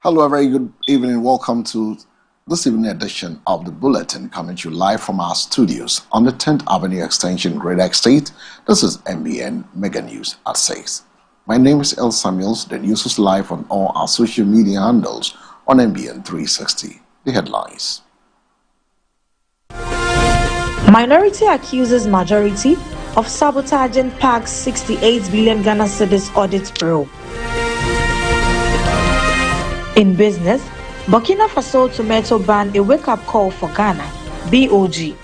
Hello, a very good evening. Welcome to this evening edition of the Bulletin, coming to you live from our studios on the 10th Avenue Extension, Great State. This is MBN Mega News at 6. My name is El Samuels. The news is live on all our social media handles on MBN 360. The headlines. Minority accuses majority of sabotaging PAC's 68 billion Ghana cedis audit probe. In business, Burkina Faso tomato ban a wake-up call for Ghana, BOG.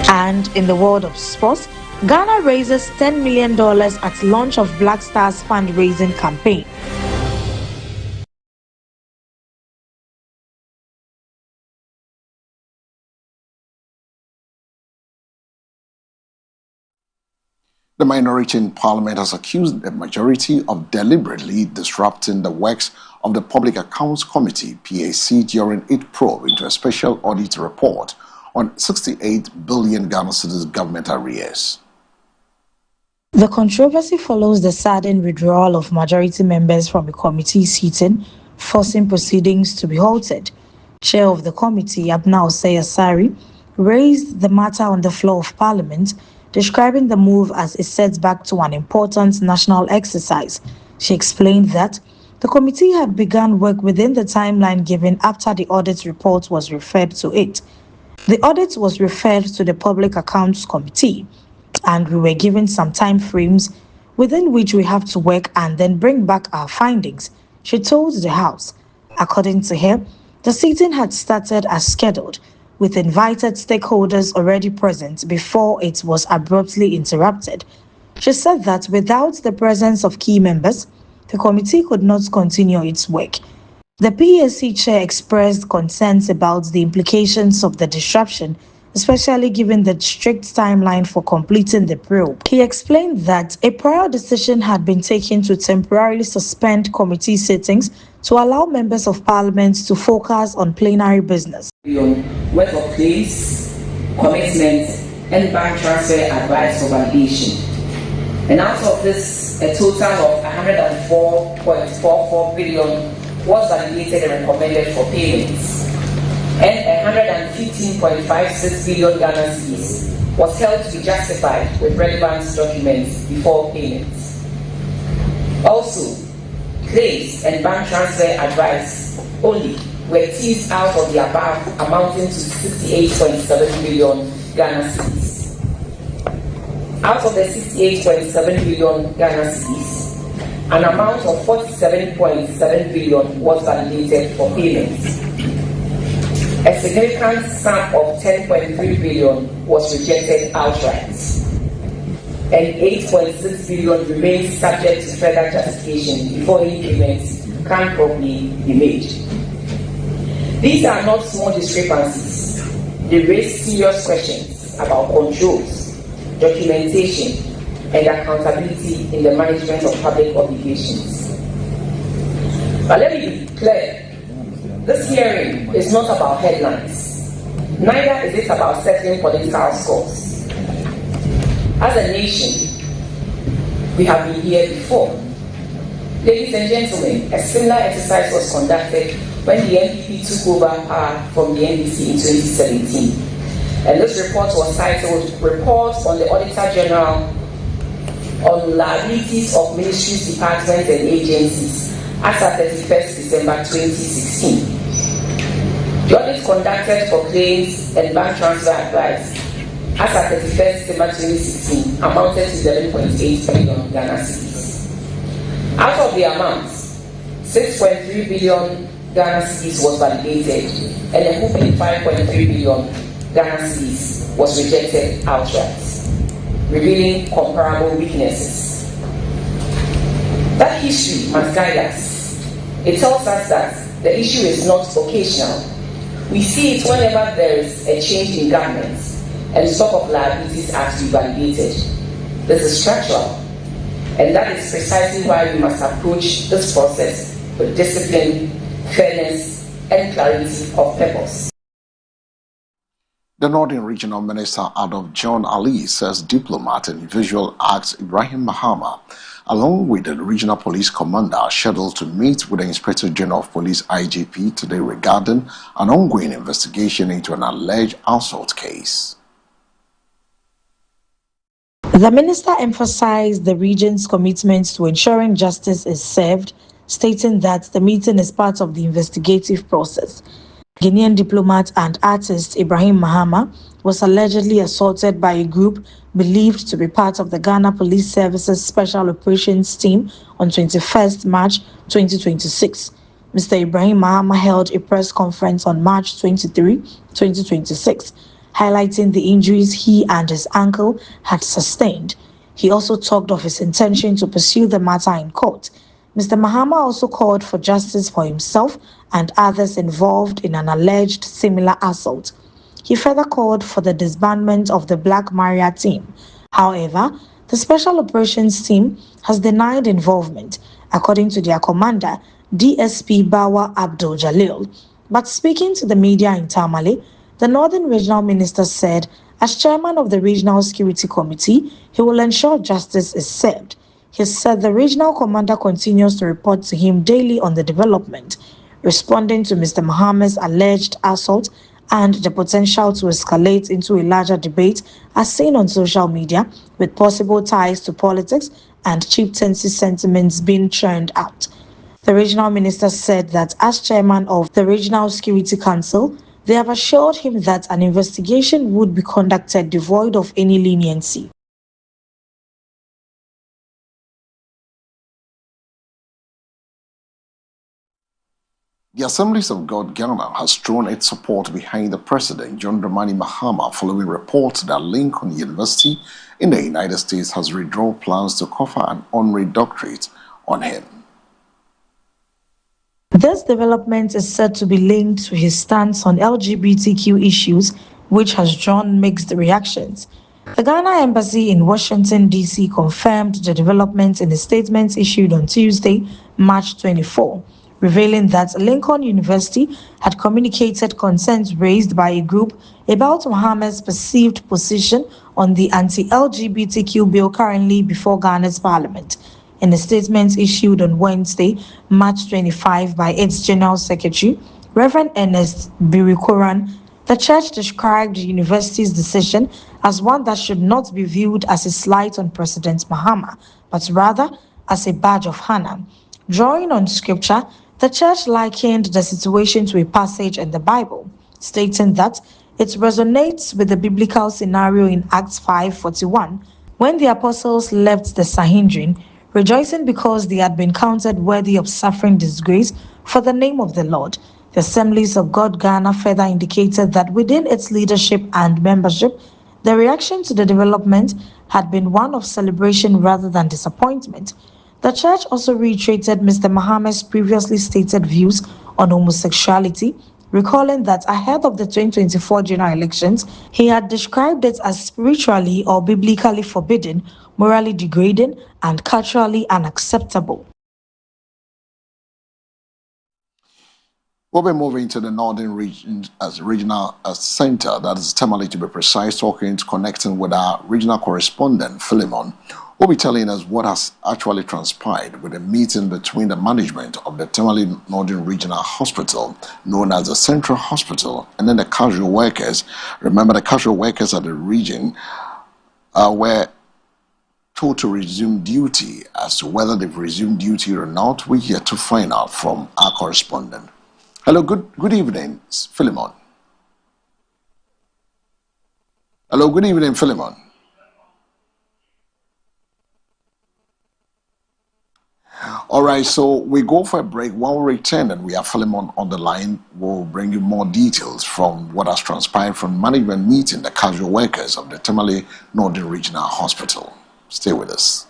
And in the world of sports, Ghana raises $10 million at launch of Black Stars fundraising campaign. The minority in parliament has accused the majority of deliberately disrupting the works of the Public Accounts Committee, PAC, during its probe into a special audit report on 68 billion Ghana cedis government arrears. The controversy follows the sudden withdrawal of majority members from the committee sitting, forcing proceedings to be halted. Chair of the committee, Abna Osei-Asari, raised the matter on the floor of Parliament, describing the move as a setback to an important national exercise. She explained that the committee had begun work within the timeline given after the audit report was referred to it. The audit was referred to the Public Accounts Committee, and we were given some time frames within which we have to work and then bring back our findings, she told the House. According to her, the sitting had started as scheduled, with invited stakeholders already present before it was abruptly interrupted. She said that without the presence of key members, the committee could not continue its work. The PAC chair expressed concerns about the implications of the disruption, especially given the strict timeline for completing the probe. He explained that a prior decision had been taken to temporarily suspend committee sittings to allow members of parliament to focus on plenary business. Work of claims, commitments, and bank transfer advice for validation. And out of this, a total of 104.44 billion was validated and recommended for payments, and 115.56 billion Ghana cedis was held to be justified with relevant documents before payments. Also, claims and bank transfer advice only were teased out of the above, amounting to 68.7 billion Ghana cedis. Out of the 68.7 billion Ghana cedis, an amount of 47.7 billion was validated for payments. A significant sum of 10.3 billion was rejected outright, and 8.6 billion remains subject to further justification before any payments can properly be made. These are not small discrepancies. They raise serious questions about controls, documentation, and accountability in the management of public obligations. But let me be clear. This hearing is not about headlines. Neither is it about settling political scores. As a nation, we have been here before. Ladies and gentlemen, a similar exercise was conducted when the NPP took over power from the NDC in 2017. And this report was titled Report on the Auditor General on Liabilities of Ministries, Departments and Agencies as at 31st December 2016. The audit conducted for claims and bank transfer advice as at 31st December 2016 amounted to 11.8 billion Ghana cedis. Out of the amount, 6.3 billion Ghana cedis was validated, and a whopping 5.3 billion Ghana cedis was rejected outright, revealing comparable weaknesses. That history must guide us. It tells us that the issue is not occasional. We see it whenever there is a change in government and stock of liabilities are to be validated. This is structural, and that is precisely why we must approach this process with discipline, fairness, and clarity of purpose. The Northern Regional Minister Adolf John Ali says diplomat and visual arts Ibrahim Mahama, along with the Regional Police Commander, are scheduled to meet with the Inspector General of Police IGP today regarding an ongoing investigation into an alleged assault case. The minister emphasized the region's commitment to ensuring justice is served, stating that the meeting is part of the investigative process. Guinean diplomat and artist Ibrahim Mahama was allegedly assaulted by a group believed to be part of the Ghana Police Service's Special Operations Team on 21st March 2026. Mr. Ibrahim Mahama held a press conference on March 23, 2026, highlighting the injuries he and his uncle had sustained. He also talked of his intention to pursue the matter in court. Mr. Mahama also called for justice for himself and others involved in an alleged similar assault. He further called for the disbandment of the Black Maria team. However, the Special Operations Team has denied involvement, according to their commander, DSP Bawa Abdul Jalil. But speaking to the media in Tamale, the Northern Regional Minister said, as chairman of the Regional Security Committee, he will ensure justice is served. He said the regional commander continues to report to him daily on the development, responding to Mr. Mahama's alleged assault and the potential to escalate into a larger debate as seen on social media, with possible ties to politics and chieftaincy sentiments being churned out. The regional minister said that as chairman of the Regional Security Council, they have assured him that an investigation would be conducted devoid of any leniency. The Assemblies of God Ghana has thrown its support behind the President John Dramani Mahama following reports that Lincoln University in the United States has withdrawn plans to confer an honorary doctorate on him. This development is said to be linked to his stance on LGBTQ issues, which has drawn mixed reactions. The Ghana Embassy in Washington, D.C. confirmed the development in a statement issued on Tuesday, March 24, revealing that Lincoln University had communicated concerns raised by a group about Mohammed's perceived position on the anti-LGBTQ bill currently before Ghana's parliament. In a statement issued on Wednesday, March 25 by its General Secretary, Reverend Ernest Birikoran, the church described the university's decision as one that should not be viewed as a slight on President Mahama, but rather as a badge of honor. Drawing on scripture, the church likened the situation to a passage in the Bible, stating that it resonates with the biblical scenario in Acts 5:41, when the apostles left the Sanhedrin, rejoicing because they had been counted worthy of suffering disgrace for the name of the Lord. The Assemblies of God Ghana further indicated that within its leadership and membership, the reaction to the development had been one of celebration rather than disappointment. The church also reiterated Mr. Mohammed's previously stated views on homosexuality, recalling that ahead of the 2024 general elections, he had described it as spiritually or biblically forbidden, morally degrading, and culturally unacceptable. We'll be moving to the Northern region as regional center, that is Tamale to be precise, connecting with our regional correspondent, Philemon, who will be telling us what has actually transpired with a meeting between the management of the Tamale Northern Regional Hospital, known as the Central Hospital, and then the casual workers. Remember, the casual workers at the region were told to resume duty. As to whether they've resumed duty or not, we're here to find out from our correspondent. Hello, good evening, Philemon. Hello, good evening, Philemon. All right, so we go for a break. When we return and we have Philemon on the line, we'll bring you more details from what has transpired from management meeting the casual workers of the Tamale Northern Regional Hospital. Stay with us.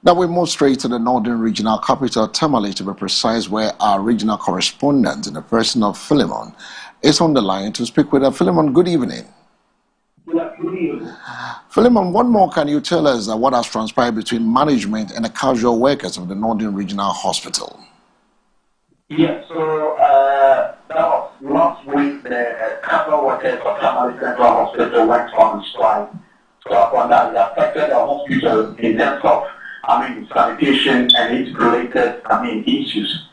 Now we move straight to the northern regional capital, Tamale, to be precise, where our regional correspondent in the person of Philemon is on the line to speak with us. Philemon, good evening. Philemon, what more can you tell us what has transpired between management and the casual workers of the Northern Regional Hospital? Yes, so that was last week. The casual workers of Tamale Central Hospital went on strike. So upon that, it affected the hospital in terms of, sanitation and its related, issues.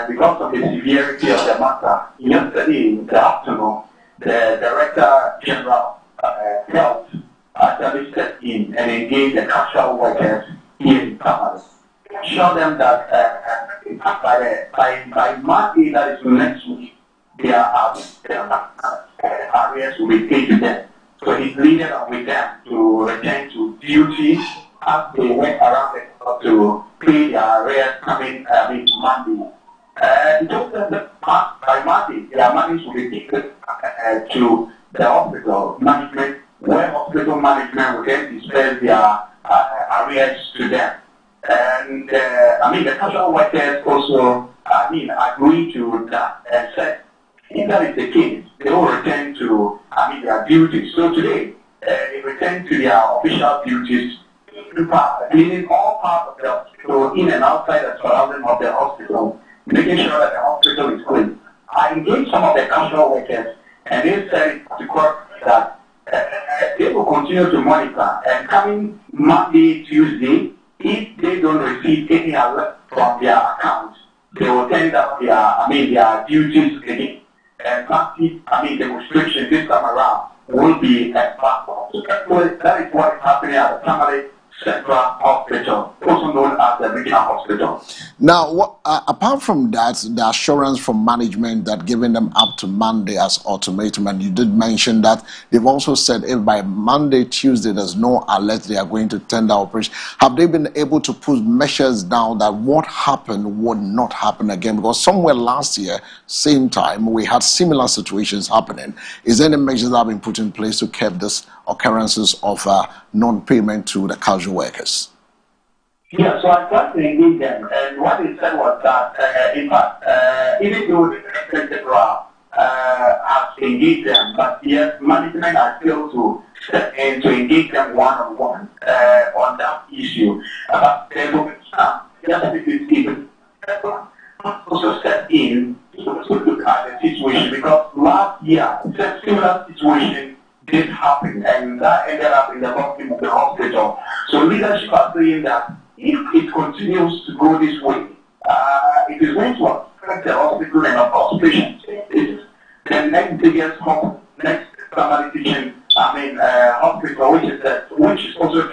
Because of the severity of the matter, yesterday in the afternoon, the Director General Health actually stepped in and engaged the casual workers here in Tamale. Show them that by Monday, that is next week, their areas will be paid to them. So he pleaded with them to return to duty as they went around the clock to pay their arrears coming Monday. He told them that by Monday, their money will be taken to the hospital management, where hospital management will then disperse their arrears to them. And the casual workers also, agreed to that and said, if that is the case, they will return to, their duties. So today, they return to their official duties, cleaning all parts of the hospital, in and outside the surrounding of the hospital, making sure that the hospital is clean. I engaged some of the casual workers, and they said to court that they will continue to monitor, and coming Monday, Tuesday, if they don't receive any alert from their accounts, they will tend up their duties again. And massive, demonstration this time around will be a platform. So that is what is happening at the Tamale Central Hospital, also known as the Regional Hospital. Now, apart from that, the assurance from management that giving them up to Monday as ultimatum, and you did mention that they've also said if by Monday, Tuesday, there's no alert, they are going to tender operation. Have they been able to put measures down that what happened would not happen again? Because somewhere last year, same time, we had similar situations happening. Is there any measures that have been put in place to curb this occurrences of non-payment to the casual workers? Yeah, so I tried to engage them, and what they said was that, in fact, even though the Director has engaged them, but yes, management has failed to step in to engage them one-on-one on that issue. They will also step in to look at the situation, because last year, a similar situation did happen, and that ended up in the bottom of the hospital. So leadership are saying that if it continues to go this way, it is going to affect the hospital and of course patients. It's the next biggest hospital, next primary teaching, hospital, which is also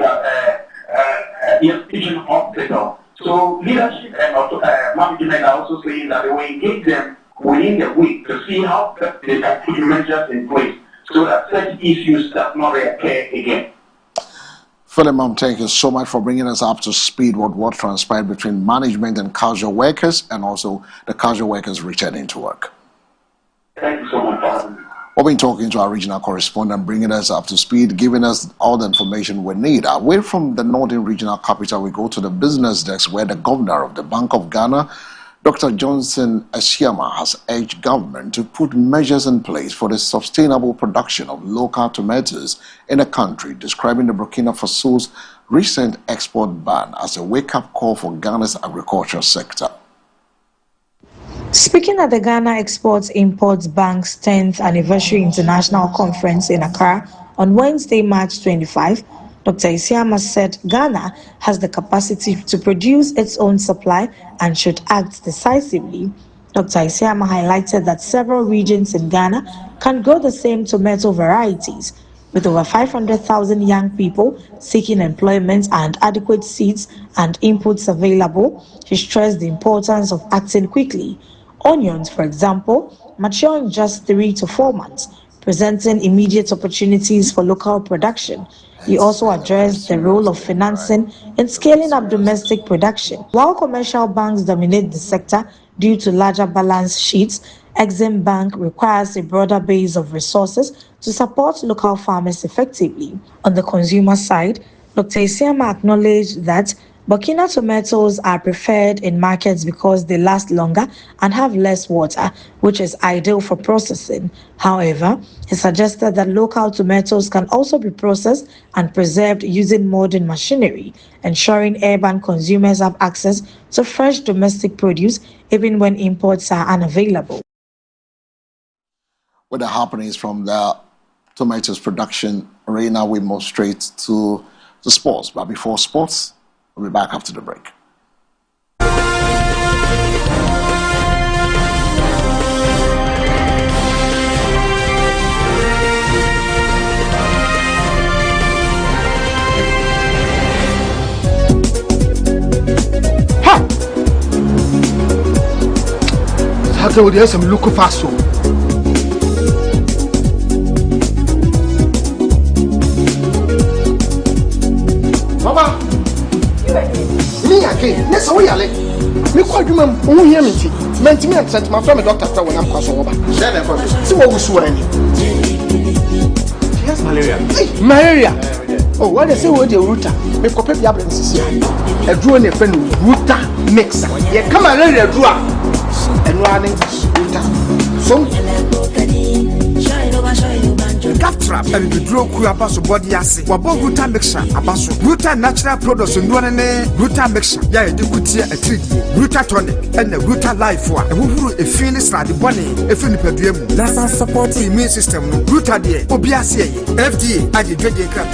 the teaching hospital. So leadership and management are also saying that they will engage them within the week to see how they can put measures in place so that such issues does not occur again. Philemon, thank you so much for bringing us up to speed with what transpired between management and casual workers, and also the casual workers returning to work. Thank you so much, Father. We've been talking to our regional correspondent, bringing us up to speed, giving us all the information we need. Away from the northern regional capital, we go to the business desk, where the governor of the Bank of Ghana, Dr. Johnson Asiama, has urged government to put measures in place for the sustainable production of local tomatoes in the country, describing the Burkina Faso's recent export ban as a wake-up call for Ghana's agricultural sector. Speaking at the Ghana Exports-Imports Bank's 10th Anniversary International Conference in Accra on Wednesday, March 25, Dr. Isiama said Ghana has the capacity to produce its own supply and should act decisively. Dr. Isiama highlighted that several regions in Ghana can grow the same tomato varieties. With over 500,000 young people seeking employment and adequate seeds and inputs available, he stressed the importance of acting quickly. Onions, for example, mature in just 3 to 4 months, presenting immediate opportunities for local production. He also addressed the role of financing in scaling up domestic production. While commercial banks dominate the sector due to larger balance sheets, Exim Bank requires a broader base of resources to support local farmers effectively. On the consumer side, Dr. Isiama acknowledged that Burkina tomatoes are preferred in markets because they last longer and have less water, which is ideal for processing. However, he suggested that local tomatoes can also be processed and preserved using modern machinery, ensuring urban consumers have access to fresh domestic produce even when imports are unavailable. With the happenings from the tomatoes production arena, we move straight to the sports. But before sports, we'll be back after the break. How do you some look fast? Mama, me again. Let's go, Yale. Me call you, ma'am. Who hear me? Me and sent my friend doctor when I'm crossing over. Share them for me. See what we swear. She has malaria. Hey, malaria. Oh, what they say with the router? Me copy the ambulance here. A drone a friend router mixer. Yeah, come on, let it draw. And running router. So. Gap trap and the draw crew abaso body assay. Wabo Ruta mixture abaso. Ruta natural products and one Ruta mixture. Yeah, you could see a treat. Ruta tonic and the Ruta life for a who a finish like the bunny, a fin per diem. Let's support the immune system. Ruta de Obiasia, FDA, and the drinking crap.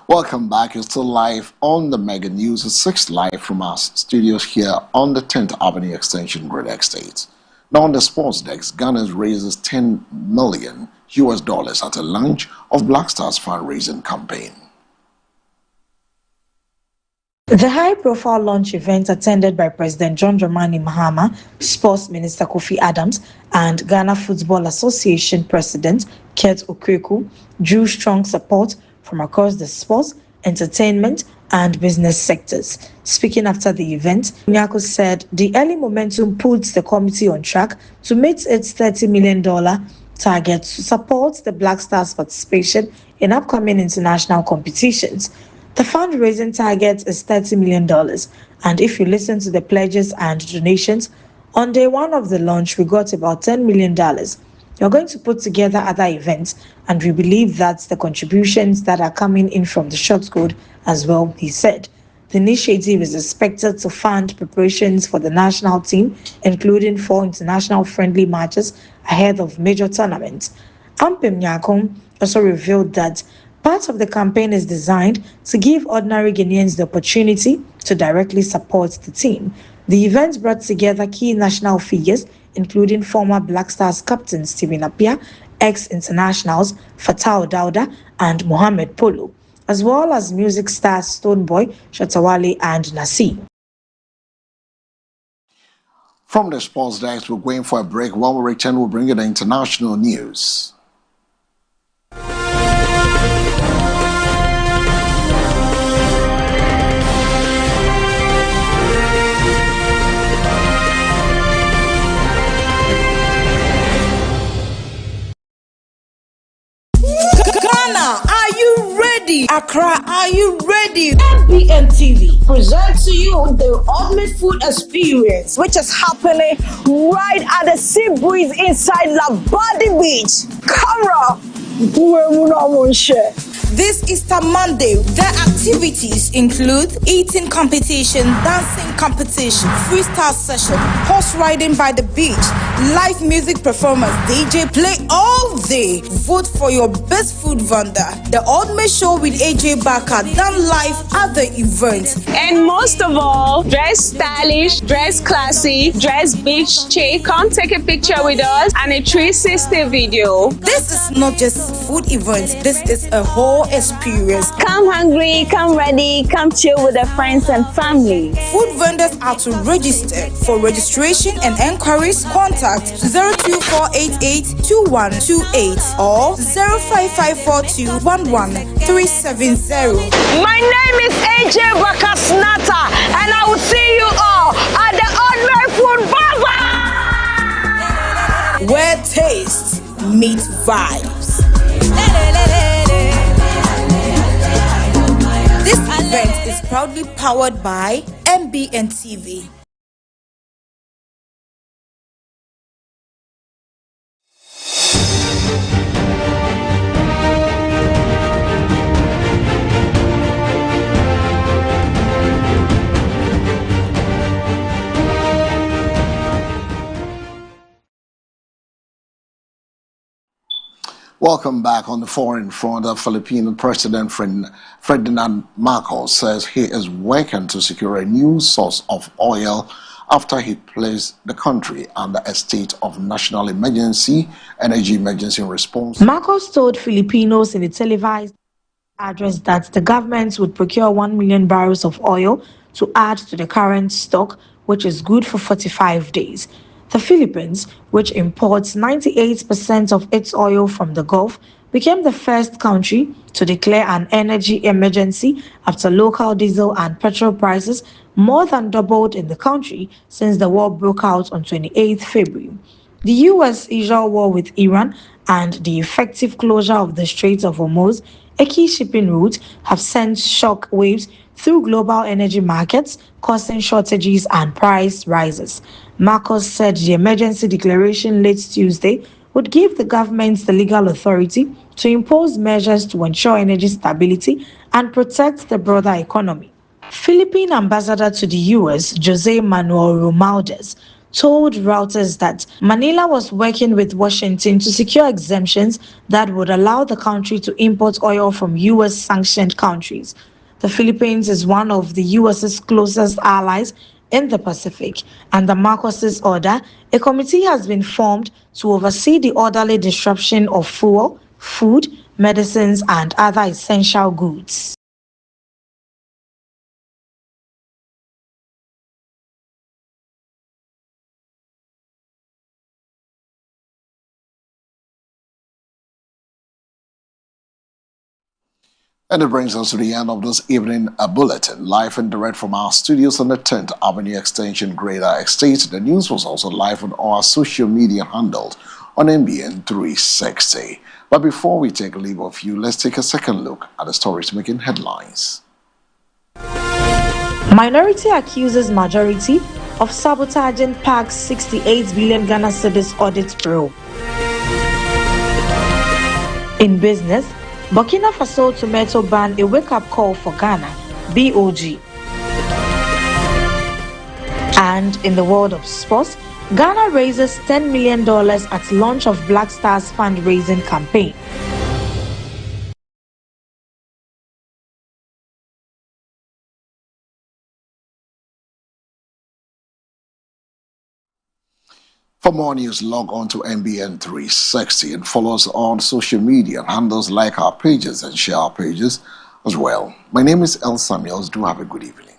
Welcome back. You're still live on the Mega News. It's 6 live from our studios here on the 10th Avenue Extension Grid Estate. Now on the sports desk, Ghana raises $10 million at a launch of Black Stars fundraising campaign. The high-profile launch event attended by President John Dramani Mahama, Sports Minister Kofi Adams, and Ghana Football Association President Kurt Okweku drew strong support from across the sports, entertainment, and business sectors. Speaking after the event, Nyako said the early momentum puts the committee on track to meet its $30 million target to support the Black Stars' participation in upcoming international competitions. The fundraising target is $30 million, and if you listen to the pledges and donations, on day one of the launch, we got about $10 million. You're going to put together other events, and we believe that's the contributions that are coming in from the short code as well, he said. The initiative is expected to fund preparations for the national team, including 4 international friendly matches ahead of major tournaments. Ampem Nyakon also revealed that part of the campaign is designed to give ordinary Ghanaians the opportunity to directly support the team. The event brought together key national figures, including former Black Stars captain Stephen Appiah, ex-internationals Fatau Dauda and Mohamed Polo, as well as music stars Stonebwoy, Shatawale and Nassi. From the sports desk, we're going for a break. When we return, we'll bring you the international news. Are you ready? Accra, are you ready? MBN TV presents to you the ultimate food experience, which is happening right at the sea breeze inside Labadi Beach. Camera, this Easter Monday, the activities include eating competition, dancing competition, freestyle session, horse riding by the beach, live music performance, DJ play all day. Vote for your best food vendor. The ultimate show with AJ Baka done live at the event. And most of all, dress stylish, dress classy, dress beach chic. Come take a picture with us and a 360 video. This is not just food event. This is a whole experience. Come hungry, come ready, come chill with your friends and family. Food vendors are to register. For registration and enquiries, contact 02488 2128 or 05542 11370. My name is AJ Bakasnata, and I will see you all at the Ordinary where taste meets vibes. This event is proudly powered by MBN TV. Welcome back. On the foreign front, the Philippine President Ferdinand Marcos says he is working to secure a new source of oil after he placed the country under a state of national energy emergency response. Marcos told Filipinos in a televised address that the government would procure 1 million barrels of oil to add to the current stock, which is good for 45 days. The Philippines, which imports 98% of its oil from the Gulf, became the first country to declare an energy emergency after local diesel and petrol prices more than doubled in the country since the war broke out on 28 February. The U.S.-Israel war with Iran and the effective closure of the Strait of Hormuz, a key shipping route, have sent shock waves through global energy markets, causing shortages and price rises. Marcos said the emergency declaration late Tuesday would give the government the legal authority to impose measures to ensure energy stability and protect the broader economy. Philippine ambassador to the U.S., Jose Manuel Romualdez, told Reuters that Manila was working with Washington to secure exemptions that would allow the country to import oil from U.S.-sanctioned countries. The Philippines is one of the U.S.'s closest allies in the Pacific. Under Marcos's order, a committee has been formed to oversee the orderly disruption of fuel, food, medicines, and other essential goods. And it brings us to the end of this evening bulletin, live and direct from our studios on the 10th Avenue Extension, Greater Estate. The news was also live on our social media handles on MBN 360. But before we take leave of you, let's take a second look at the stories making headlines. Minority accuses majority of sabotaging PAC's 68 billion Ghana cedis audit probe. In business, Burkina Faso tomato ban a wake-up call for Ghana, BOG. And in the world of sports, Ghana raises $10 million at launch of Black Stars fundraising campaign. For more news, log on to MBN 360 and follow us on social media handles, like our pages and share our pages as well. My name is El Samuels. Do have a good evening.